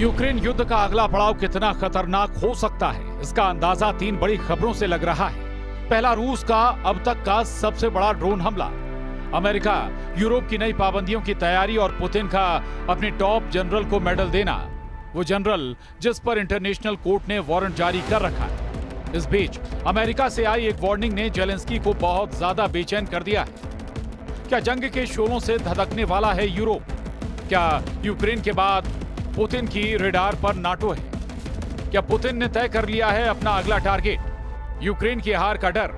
Ukraine युद्ध का अगला पड़ाव कितना खतरनाक हो सकता है, इसका अंदाजा 3 बड़ी खबरों से लग रहा है। पहला, रूस का अब तक का सबसे बड़ा ड्रोन हमला। अमेरिका, यूरोप की नई पाबंदियों की तैयारी और पुतिन का अपने टॉप जनरल को मेडल देना। वो जनरल जिस पर इंटरनेशनल कोर्ट ने वारंट जारी कर रखा है। इस बीच अमेरिका से आई एक वार्निंग ने जेलेंस्की को बहुत ज्यादा बेचैन कर दिया है। क्या जंग के शोरों से धधकने वाला है यूरोप? क्या यूक्रेन के बाद पुतिन की रेडार पर नाटो है? क्या पुतिन ने तय कर लिया है अपना अगला टारगेट? यूक्रेन की हार का डर,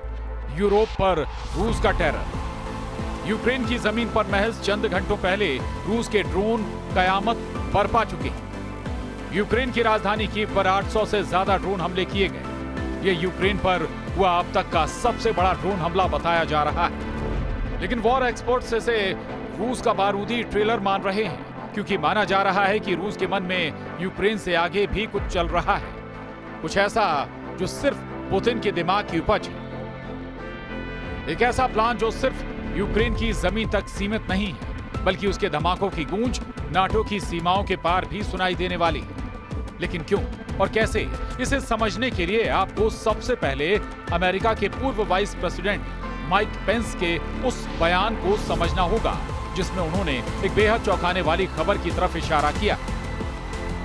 यूरोप पर रूस का टेरर। यूक्रेन की जमीन पर महज चंद घंटों पहले रूस के ड्रोन कयामत बरपा चुके हैं। यूक्रेन की राजधानी कीव पर 800 से ज्यादा ड्रोन हमले किए गए। ये यूक्रेन पर हुआ अब तक का सबसे बड़ा ड्रोन हमला बताया जा रहा है। लेकिन वॉर एक्सपर्ट्स इसे रूस का बारूदी ट्रेलर मान रहे हैं, क्योंकि माना जा रहा है कि रूस के मन में यूक्रेन से आगे भी कुछ चल रहा है, कुछ ऐसा जो सिर्फ पुतिन के दिमाग की उपज है। एक ऐसा प्लान जो सिर्फ यूक्रेन की जमीन तक सीमित नहीं है, बल्कि उसके धमाकों की गूंज नाटो की सीमाओं के पार भी सुनाई देने वाली है। लेकिन क्यों और कैसे, इसे समझने के लिए आपको सबसे पहले अमेरिका के पूर्व वाइस प्रेसिडेंट माइक पेंस के उस बयान को समझना होगा, जिसमें उन्होंने एक बेहद चौंकाने वाली खबर की तरफ इशारा किया।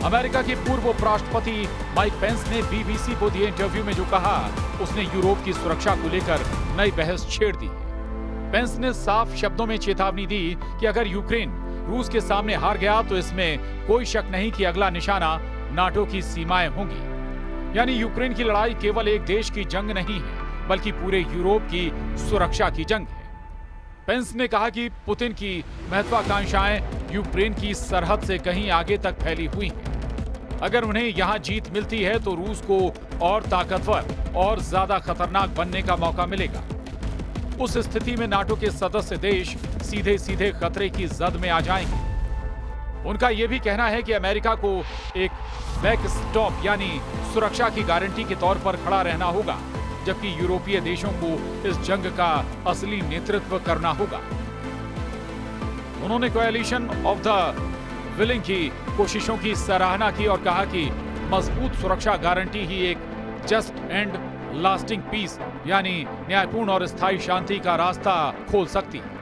अमेरिका के पूर्व उपराष्ट्रपति माइक पेंस ने बीबीसी को दिए इंटरव्यू में जो कहा, उसने यूरोप की सुरक्षा को लेकर नई बहस छेड़ दी। पेंस ने साफ शब्दों में चेतावनी दी कि अगर यूक्रेन रूस के सामने हार गया तो इसमें कोई शक नहीं कि अगला निशाना नाटो की सीमाएं होंगी। यानी यूक्रेन की लड़ाई केवल एक देश की जंग नहीं है, बल्कि पूरे यूरोप की सुरक्षा की जंग है। पेंस ने कहा कि पुतिन की महत्वाकांक्षाएं यूक्रेन की सरहद से कहीं आगे तक फैली हुई हैं। अगर उन्हें यहां जीत मिलती है तो रूस को और ताकतवर और ज्यादा खतरनाक बनने का मौका मिलेगा। उस स्थिति में नाटो के सदस्य देश सीधे सीधे खतरे की जद में आ जाएंगे। उनका यह भी कहना है कि अमेरिका को एक बैकस्टॉप यानी सुरक्षा की गारंटी के तौर पर खड़ा रहना होगा, जबकि यूरोपीय देशों को इस जंग का असली नेतृत्व करना होगा। उन्होंने कोएलिशन ऑफ द विलिंग की कोशिशों की सराहना की और कहा कि मजबूत सुरक्षा गारंटी ही एक जस्ट एंड लास्टिंग पीस यानी न्यायपूर्ण और स्थायी शांति का रास्ता खोल सकती है।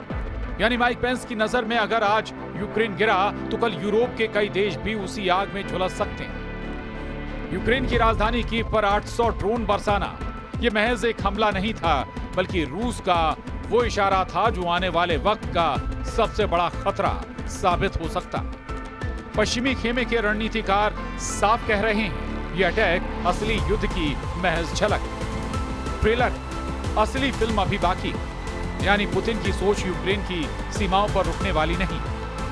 यानी माइक पेंस की नजर में अगर आज यूक्रेन गिरा तो कल यूरोप के कई देश भी उसी आग में झुलस सकते हैं। यूक्रेन की राजधानी कीव पर 800 ड्रोन बरसाना ये महज एक हमला नहीं था, बल्कि रूस का वो इशारा था जो आने वाले वक्त का सबसे बड़ा खतरा साबित हो सकता। पश्चिमी खेमे के रणनीतिकार साफ कह रहे हैं, ये अटैक असली युद्ध की महज झलक। ट्रेलर, असली फिल्म अभी बाकी। यानी पुतिन की सोच यूक्रेन की सीमाओं पर रुकने वाली नहीं।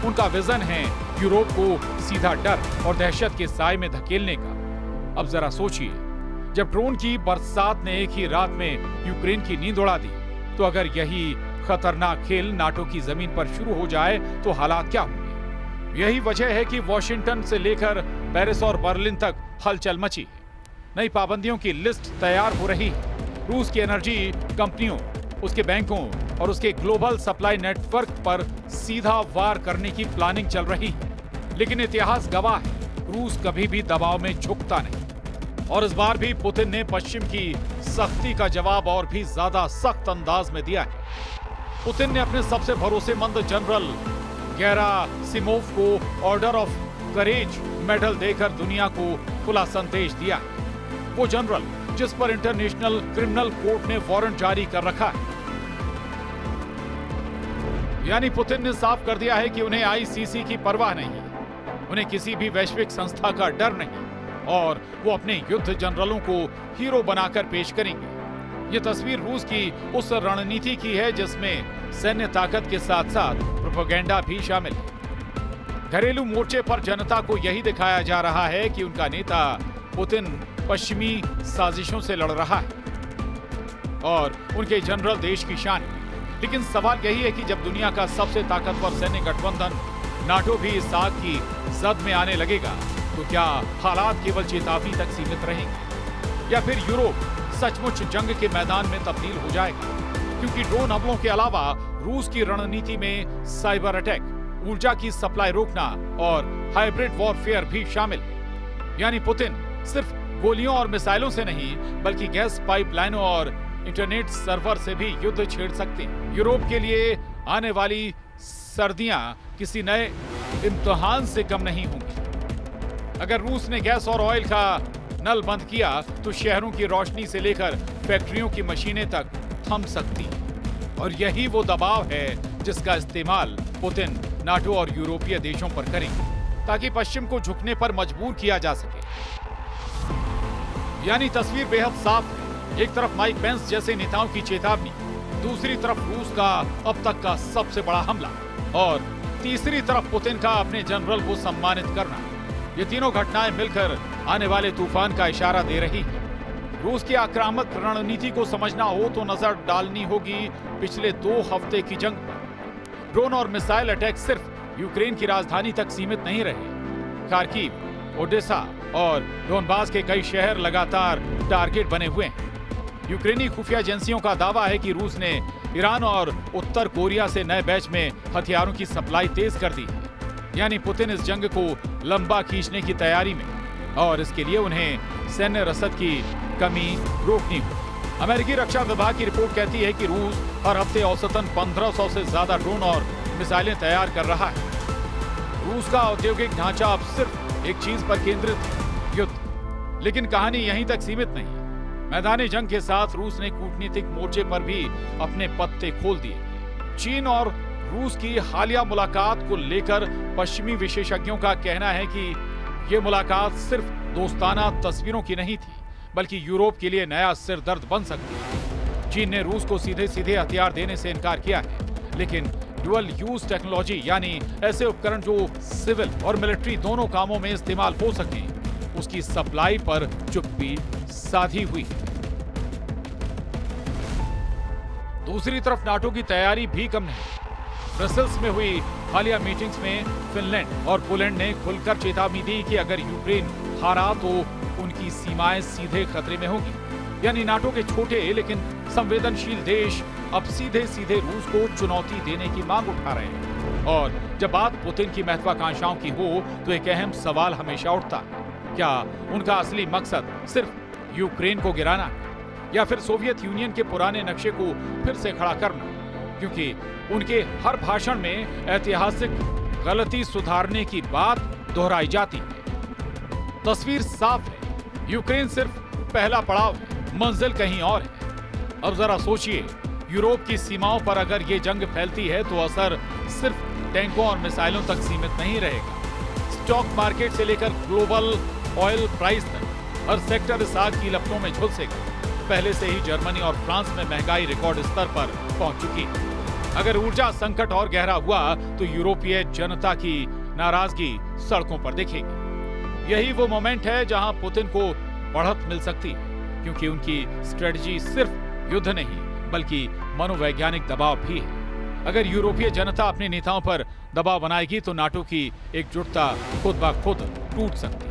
उनका विजन है यूरोप को सीधा डर और दहशत के साए में धकेलने का। अब जरा सोचिए, जब ड्रोन की बरसात ने एक ही रात में यूक्रेन की नींद उड़ा दी, तो अगर यही खतरनाक खेल नाटो की जमीन पर शुरू हो जाए तो हालात क्या होंगे? यही वजह है कि वॉशिंगटन से लेकर पेरिस और बर्लिन तक हलचल मची है। नई पाबंदियों की लिस्ट तैयार हो रही है। रूस की एनर्जी कंपनियों, उसके बैंकों और उसके ग्लोबल सप्लाई नेटवर्क पर सीधा वार करने की प्लानिंग चल रही है। लेकिन इतिहास गवाह है, रूस कभी भी दबाव में झुकता नहीं। और इस बार भी पुतिन ने पश्चिम की सख्ती का जवाब और भी ज्यादा सख्त अंदाज में दिया है। पुतिन ने अपने सबसे भरोसेमंद जनरल गेरासिमोव को ऑर्डर ऑफ करेज मेडल देकर दुनिया को खुला संदेश दिया है। वो जनरल जिस पर इंटरनेशनल क्रिमिनल कोर्ट ने वारंट जारी कर रखा है। यानी पुतिन ने साफ कर दिया है कि उन्हें आईसीसी की परवाह नहीं, उन्हें किसी भी वैश्विक संस्था का डर नहीं, और वो अपने युद्ध जनरलों को हीरो बनाकर पेश करेंगे। ये तस्वीर रूस की उस रणनीति की है जिसमें सैन्य ताकत के साथ साथ प्रोपेगेंडा भी शामिल है। घरेलू मोर्चे पर जनता को यही दिखाया जा रहा है कि उनका नेता पुतिन पश्चिमी साजिशों से लड़ रहा है और उनके जनरल देश की शान है। लेकिन सवाल यही है कि जब दुनिया का सबसे ताकतवर सैन्य गठबंधन नाटो भी इस आग की जद में आने लगेगा, तो क्या हालात केवल चेतावनी तक सीमित रहेंगे या फिर यूरोप सचमुच जंग के मैदान में तब्दील हो जाएगा? क्योंकि ड्रोन हमलों के अलावा रूस की रणनीति में साइबर अटैक, ऊर्जा की सप्लाई रोकना और हाइब्रिड वॉरफेयर भी शामिल है। यानी पुतिन सिर्फ गोलियों और मिसाइलों से नहीं बल्कि गैस पाइपलाइनों और इंटरनेट सर्वर से भी युद्ध छेड़ सकते हैं। यूरोप के लिए आने वाली सर्दियां किसी नए इम्तिहान से कम नहीं होंगी। अगर रूस ने गैस और ऑयल का नल बंद किया तो शहरों की रोशनी से लेकर फैक्ट्रियों की मशीनें तक थम सकती हैं। और यही वो दबाव है जिसका इस्तेमाल पुतिन नाटो और यूरोपीय देशों पर करेंगे ताकि पश्चिम को झुकने पर मजबूर किया जा सके। यानी तस्वीर बेहद साफ है। एक तरफ माइक पेंस जैसे नेताओं की चेतावनी, दूसरी तरफ रूस का अब तक का सबसे बड़ा हमला और तीसरी तरफ पुतिन का अपने जनरल को सम्मानित करना। ये तीनों घटनाएं मिलकर आने वाले तूफान का इशारा दे रही हैं। रूस की आक्रामक रणनीति को समझना हो तो नजर डालनी होगी पिछले 2 हफ्ते की जंग पर। ड्रोन और मिसाइल अटैक सिर्फ यूक्रेन की राजधानी तक सीमित नहीं रहे। खार्किव, ओडेसा और डोनबास के कई शहर लगातार टारगेट बने हुए हैं। यूक्रेनी खुफिया एजेंसियों का दावा है कि रूस ने ईरान और उत्तर कोरिया से नए बैच में हथियारों की सप्लाई तेज कर दी है। यानी पुतिन इस जंग को लंबा खींचने की तैयारी में और इसके लिए उन्हें सैन्य रसद की कमी रोकनी होगी। अमेरिकी रक्षा विभाग की रिपोर्ट कहती है कि रूस हर हफ्ते औसतन 1500 से ज्यादा ड्रोन और मिसाइलें तैयार कर रहा है। रूस का औद्योगिक ढांचा अब सिर्फ एक चीज पर केंद्रित है, युद्ध। लेकिन कहानी यहीं तक सीमित नहीं। मैदानी जंग के साथ रूस ने कूटनीतिक मोर्चे पर भी अपने पत्ते खोल दिए। चीन और रूस की हालिया मुलाकात को लेकर पश्चिमी विशेषज्ञों का कहना है कि ये मुलाकात सिर्फ दोस्ताना तस्वीरों की नहीं थी बल्कि यूरोप के लिए नया सिरदर्द बन सकती है। चीन ने रूस को सीधे सीधे हथियार देने से इनकार किया है, लेकिन डुअल यूज टेक्नोलॉजी यानी ऐसे उपकरण जो सिविल और मिलिट्री दोनों कामों में इस्तेमाल हो सकें, उसकी सप्लाई पर चुप्पी साधी हुई है। दूसरी तरफ नाटो की तैयारी भी कम नहीं। ब्रसेल्स में हुई हालिया मीटिंग्स में फिनलैंड और पोलैंड ने खुलकर चेतावनी दी कि अगर यूक्रेन हारा तो उनकी सीमाएं सीधे खतरे में होंगी। यानी नाटो के छोटे लेकिन संवेदनशील देश अब सीधे सीधे रूस को चुनौती देने की मांग उठा रहे हैं। और जब बात पुतिन की महत्वाकांक्षाओं की हो तो एक अहम सवाल हमेशा उठता है, क्या उनका असली मकसद सिर्फ यूक्रेन को गिराना या फिर सोवियत यूनियन के पुराने नक्शे को फिर से खड़ा करना? क्योंकि उनके हर भाषण में ऐतिहासिक गलती सुधारने की बात दोहराई जाती है। तस्वीर साफ है, यूक्रेन सिर्फ पहला पड़ाव है, मंजिल कहीं और है। अब जरा सोचिए, यूरोप की सीमाओं पर अगर ये जंग फैलती है तो असर सिर्फ टैंकों और मिसाइलों तक सीमित नहीं रहेगा। स्टॉक मार्केट से लेकर ग्लोबल ऑयल प्राइस तक हर सेक्टर इस आग की लपटों में झुलसेगा। पहले से ही जर्मनी और फ्रांस में महंगाई रिकॉर्ड स्तर पर पहुंच चुकी है। अगर ऊर्जा संकट और गहरा हुआ तो यूरोपीय जनता की नाराजगी सड़कों पर दिखेगी। यही वो मोमेंट है जहां पुतिन को बढ़त मिल सकती है, क्योंकि उनकी स्ट्रेटजी सिर्फ युद्ध नहीं बल्कि मनोवैज्ञानिक दबाव भी है। अगर यूरोपीय जनता अपने नेताओं पर दबाव बनाएगी तो नाटो की एकजुटता खुद ब खुद टूट सकती है।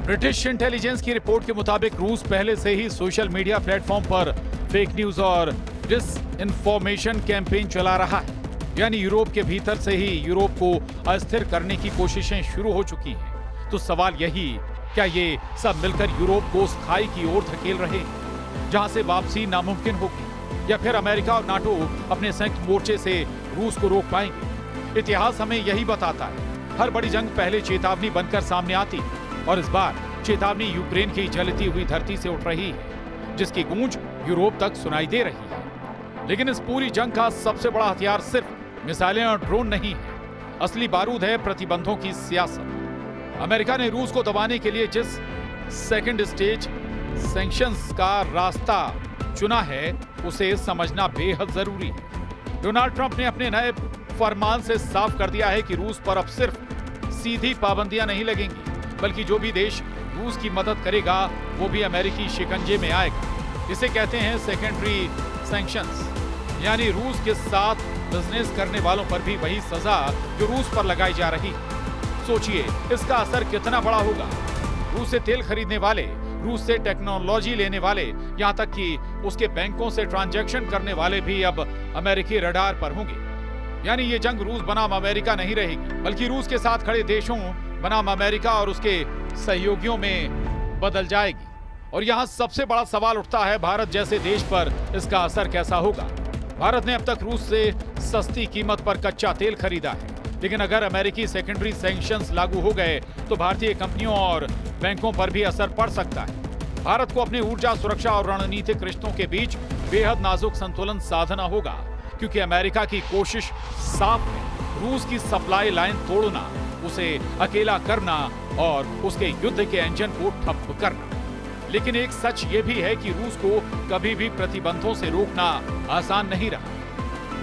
ब्रिटिश इंटेलिजेंस की रिपोर्ट के मुताबिक रूस पहले से ही सोशल मीडिया प्लेटफॉर्म पर फेक न्यूज और डिसइंफॉर्मेशन कैंपेन चला रहा है। यानी यूरोप के भीतर से ही यूरोप को अस्थिर करने की कोशिशें शुरू हो चुकी हैं। तो सवाल यही, क्या ये सब मिलकर यूरोप को उस खाई की ओर धकेल रहे हैं जहां से वापसी नामुमकिन होगी, या फिर अमेरिका और नाटो अपने संयुक्त मोर्चे से रूस को रोक पाएंगे? इतिहास हमें यही बताता है, हर बड़ी जंग पहले चेतावनी बनकर सामने आती है और इस बार चेतावनी यूक्रेन की जलती हुई धरती से उठ रही है, जिसकी गूंज यूरोप तक सुनाई दे रही है। लेकिन इस पूरी जंग का सबसे बड़ा हथियार सिर्फ मिसाइलें और ड्रोन नहीं है, असली बारूद है प्रतिबंधों की सियासत। अमेरिका ने रूस को दबाने के लिए जिस सेकंड स्टेज सैंक्शंस का रास्ता चुना है उसे समझना बेहद जरूरी है। डोनाल्ड ट्रंप ने अपने नए फरमान से साफ कर दिया है कि रूस पर अब सिर्फ सीधी पाबंदियां नहीं लगेंगी, बल्कि जो भी देश रूस की मदद करेगा वो भी अमेरिकी शिकंजे में आएगा। इसे कहते हैं सेकेंडरी सैंक्शंस, यानी रूस के साथ बिजनेस करने वालों पर भी वही सजा जो रूस पर लगाई जा रही है। सोचिए इसका असर कितना बड़ा होगा। रूस से तेल खरीदने वाले, रूस से टेक्नोलॉजी लेने वाले, यहाँ तक कि उसके बैंकों से ट्रांजैक्शन करने वाले भी अब अमेरिकी रडार पर होंगे। यानी ये जंग रूस बनाम अमेरिका नहीं रहेगी, बल्कि रूस के साथ खड़े देशों बनाम अमेरिका और उसके सहयोगियों में बदल जाएगी। और यहां सबसे बड़ा सवाल उठता है, भारत जैसे देश पर इसका असर कैसा होगा। भारत ने अब तक रूस से सस्ती कीमत पर कच्चा तेल खरीदा है, लेकिन अगर अमेरिकी सेकेंडरी सैंक्शंस लागू हो गए तो भारतीय कंपनियों और बैंकों पर भी असर पड़ सकता है। भारत को अपनी ऊर्जा सुरक्षा और रणनीतिक रिश्तों के बीच बेहद नाजुक संतुलन साधना होगा, क्योंकि अमेरिका की कोशिश साफ है, रूस की सप्लाई लाइन तोड़ना, उसे अकेला करना और उसके युद्ध के इंजन को ठप करना। लेकिन एक सच ये भी है कि रूस को कभी भी प्रतिबंधों से रोकना आसान नहीं रहा।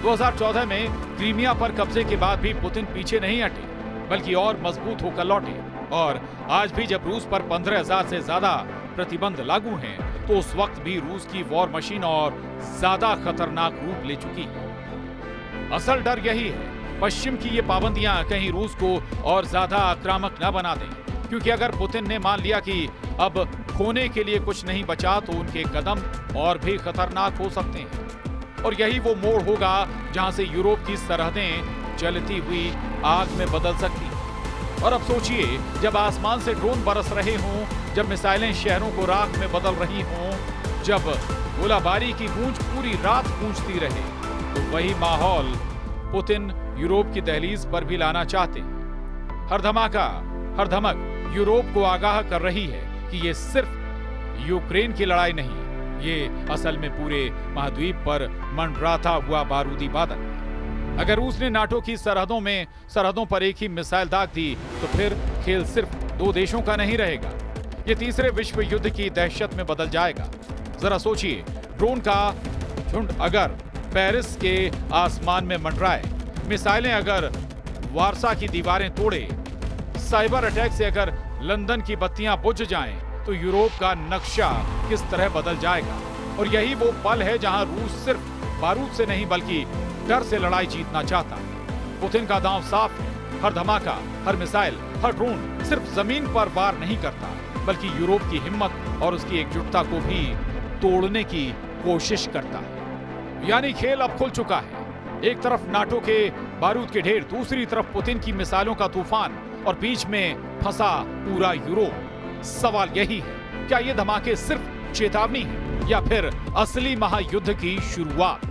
2014 में क्रीमिया पर कब्जे के बाद भी पुतिन पीछे नहीं हटे, बल्कि और मजबूत होकर लौटे। और आज भी जब रूस पर 15,000 से ज्यादा प्रतिबंध लागू हैं, तो उस वक्त भी रूस की वॉर मशीन और ज्यादा खतरनाक रूप ले चुकी है। असल डर यही है, पश्चिम की ये पाबंदियां कहीं रूस को और ज्यादा आक्रामक न बना दें, क्योंकि अगर पुतिन ने मान लिया कि अब खोने के लिए कुछ नहीं बचा, तो उनके कदम और भी खतरनाक हो सकते हैं। और यही वो मोड़ होगा जहां से यूरोप की सरहदें जलती हुई आग में बदल सकती हैं। और अब सोचिए, जब आसमान से ड्रोन बरस रहे हों, जब मिसाइलें शहरों को राख में बदल रही हों, जब गोलाबारी की गूंज पूरी रात गूंजती रहे, तो वही माहौल पुतिन यूरोप की दहलीज पर भी लाना चाहते हैं। हर धमाका, हर धमक यूरोप को आगाह कर रही है कि ये सिर्फ यूक्रेन की लड़ाई नहीं, ये असल में पूरे महाद्वीप पर मंडराता हुआ बारूदी बादल। अगर रूस ने नाटो की सरहदों पर एक ही मिसाइल दाग दी, तो फिर खेल सिर्फ दो देशों का नहीं रहेगा, ये तीसरे विश्व युद्ध की दहशत में बदल जाएगा। जरा सोचिए, ड्रोन का झुंड अगर पेरिस के आसमान में मंडराए, मिसाइलें अगर वारसा की दीवारें तोड़े, साइबर अटैक से अगर लंदन की बत्तियां बुझ जाएं, तो यूरोप का नक्शा किस तरह बदल जाएगा। और यही वो पल है जहां रूस सिर्फ बारूद से नहीं, बल्कि डर से लड़ाई जीतना चाहता है। पुतिन का दांव साफ है, हर धमाका, हर मिसाइल, हर ड्रोन सिर्फ जमीन पर वार नहीं करता, बल्कि यूरोप की हिम्मत और उसकी एकजुटता को भी तोड़ने की कोशिश करता है। यानी खेल अब खुल चुका है, एक तरफ नाटो के बारूद के ढेर, दूसरी तरफ पुतिन की मिसाइलों का तूफान, और बीच में फंसा पूरा यूरोप। सवाल यही है, क्या ये धमाके सिर्फ चेतावनी है या फिर असली महायुद्ध की शुरुआत?